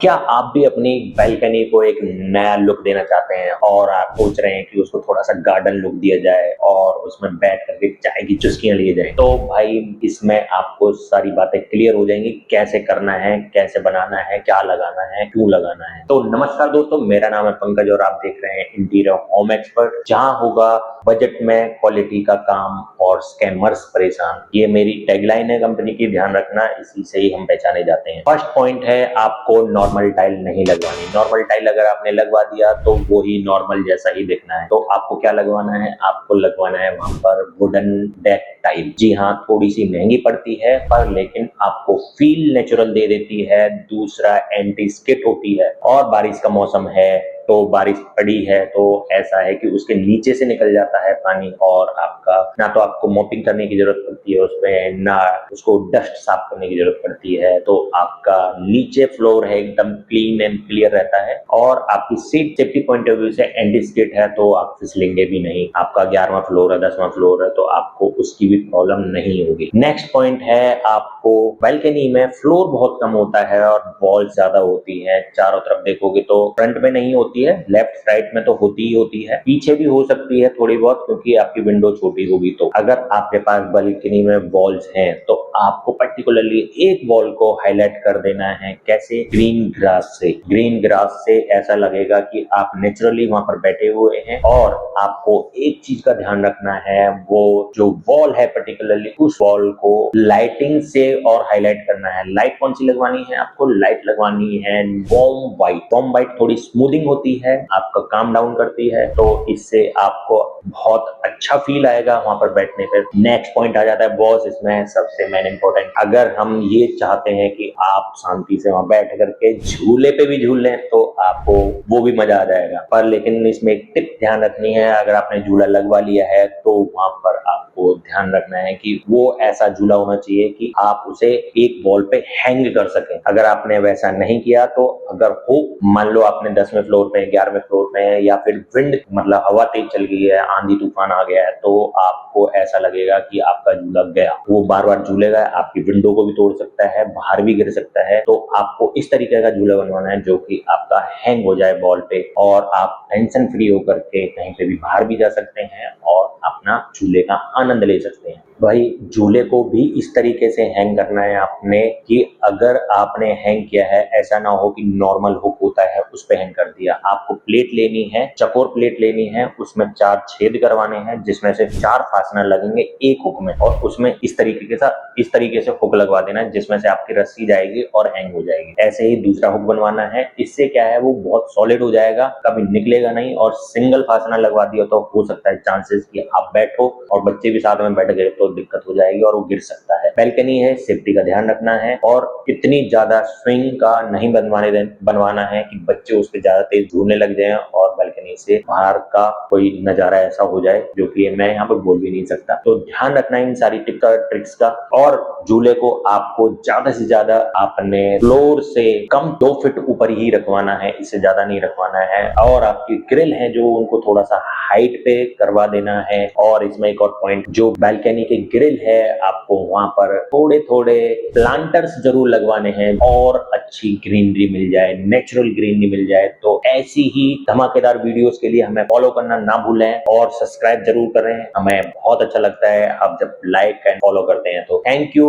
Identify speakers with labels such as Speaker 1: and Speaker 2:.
Speaker 1: क्या आप भी अपनी बालकनी को एक नया लुक देना चाहते हैं और आप सोच रहे हैं कि उसको थोड़ा-सा गार्डन लुक दिया जाए और उसमें बैठ कर के चाय की चुस्कियाँ लिए जाएँ? तो भाई इसमें आपको सारी बातें क्लियर हो जाएँगी, कैसे करना है, कैसे बनाना है, क्या लगाना है, क्यों लगाना है। तो नमस्कार दोस्तों, मेरा नाम है पंकज और आप देख रहे हैं इंटीरियर होम एक्सपर्ट, जहाँ होगा बजट में क्वालिटी का काम और स्कैमर्स परेशान। ये मेरी टैगलाइन है कंपनी की, ध्यान रखना, इसी से ही हम पहचाने जाते हैं। फर्स्ट पॉइंट है, आपको नॉर्मल टाइल नहीं लगवानी। नॉर्मल टाइल अगर आपने लगवा दिया तो वो ही नॉर्मल जैसा ही दिखना है। तो आपको क्या लगवाना है? आपको लगवाना है वहां पर वुडन डेक टाइल। जी हाँ, थोड़ी सी महंगी पड़ती है पर लेकिन आपको फील नेचुरल दे देती है। दूसरा, एंटी स्किट होती है और बारिश का मौसम है तो बारिश पड़ी है तो ऐसा है कि उसके नीचे से निकल जाता है पानी और आपका ना तो आपको मॉपिंग करने की जरूरत पड़ती है उसमें, ना उसको डस्ट साफ करने की जरूरत पड़ती है। तो आपका नीचे फ्लोर है एकदम क्लीन एंड क्लियर रहता है और आपकी seat safety point of view से एंटी स्किड है तो आप फिसलेंगे भी नहीं। आपका 11वां फ्लोर है, 10वां फ्लोर है तो आपको उसकी भी प्रॉब्लम नहीं होगी। नेक्स्ट पॉइंट है, आपको बालकनी में फ्लोर बहुत कम होता है और वॉल ज्यादा होती है। चारों तरफ देखोगे तो फ्रंट में नहीं होती है, लेफ्ट राइट में तो होती ही होती है, पीछे भी हो सकती है थोड़ी बहुत क्योंकि आपकी विंडो छोटी होगी। तो अगर आपके पास बालकनी में वॉल्स हैं तो आपको पर्टिकुलरली एक वॉल को हाईलाइट कर देना है। कैसे? ग्रीन ग्रास से। ग्रीन ग्रास से ऐसा लगेगा कि आप नेचुरली वहां पर बैठे हुए हैं। और आपको एक चीज का ध्यान रखना है, वो जो वॉल है पर्टिकुलरली उस वॉल को लाइटिंग से और हाईलाइट करना है। लाइट कौन सी लगवानी है? आपको लाइट लगवानी है वॉर्म व्हाइट। वॉर्म व्हाइट थोड़ी स्मूथिंग होती है, आपका काम डाउन करती है, तो इससे आपको बहुत अच्छा फील आएगा वहां पर बैठने पर। नेक्स्ट पॉइंट आ जाता है बॉस, इसमें सबसे मेन इंपॉर्टेंट। अगर हम ये चाहते हैं कि आप शांति से वहां बैठ करके झूले पे भी झूल लें तो आपको वो भी मजा आ जाएगा। पर लेकिन इसमें एक टिप ध्यान रखनी है, अगर आपने झूला लगवा लिया है तो वहां पर आपको ध्यान रखना है कि वो ऐसा झूला होना चाहिए कि आप उसे एक वॉल पे हैंग कर सकें। अगर आपने वैसा नहीं किया तो अगर हो, मान लो आपने 10वें फ्लोर पे, 11वें फ्लोर पे है या फिर विंड मतलब हवा तेज चल गई है, आंधी तूफान आ गया है, तो आपको ऐसा लगेगा कि आपका झूला गया। वो बार बार झूलेगा, आपकी विंडो को भी तोड़ सकता है, बाहर भी गिर सकता है। तो आपको इस तरीके का झूला बनवाना है जो कि आपका हैंग हो जाए वॉल पे और आप टेंशन फ्री होकर के कहीं पे भी बाहर भी जा सकते हैं और अपना झूले का आनंद ले सकते हैं। भाई झूले को भी इस तरीके से हैंग करना है आपने कि अगर आपने हैंग किया है, ऐसा ना हो कि नॉर्मल हुक होता है उस पे हैंग कर दिया। आपको प्लेट लेनी है, चकोर प्लेट लेनी है, उसमें 4 छेद करवाने हैं जिसमें से 4 फास्टनर लगेंगे एक हुक में और उसमें इस तरीके से हुक लगवा देना है जिसमें से आपकी रस्सी जाएगी और हैंग हो जाएगी। ऐसे ही दूसरा हुक बनवाना है, इससे क्या है वो बहुत सॉलिड हो जाएगा, कभी निकलेगा नहीं। और सिंगल फास्टनर लगवा दिया तो हो सकता है चांसेस कि आप बैठो और बच्चे भी साथ में बैठ गए तो दिक्कत हो जाएगी और वो गिर सकता है। बालकनी है, सेफ्टी का ध्यान रखना है और इतनी ज्यादा स्विंग का नहीं बनवाना है कि बच्चे उस पर ज्यादा तेज झूलने लग जाएं और बालकनी से बाहर का कोई नजारा ऐसा हो जाए जो कि मैं यहाँ पे बोल भी नहीं सकता। तो ध्यान रखना इन सारी टिप का, ट्रिक्स का। और झूले को आपको ज्यादा से ज्यादा आपने फ्लोर से कम 2 फीट ऊपर ही रखवाना है, इससे ज्यादा नहीं रखवाना है। और आपकी ग्रिल है जो उनको थोड़ा सा हाइट पे करवा देना है। और इसमें एक और पॉइंट, जो बालकनी के ग्रिल है आपको वहां पर थोड़े थोड़े प्लांटर्स जरूर लगवाने हैं और अच्छी ग्रीनरी मिल जाए, नेचुरल ग्रीनरी मिल जाए। तो ऐसी ही धमाकेदार वीडियोस के लिए हमें फॉलो करना ना भूलें और सब्सक्राइब जरूर करें। हमें बहुत अच्छा लगता है आप जब लाइक एंड फॉलो करते हैं। तो थैंक यू।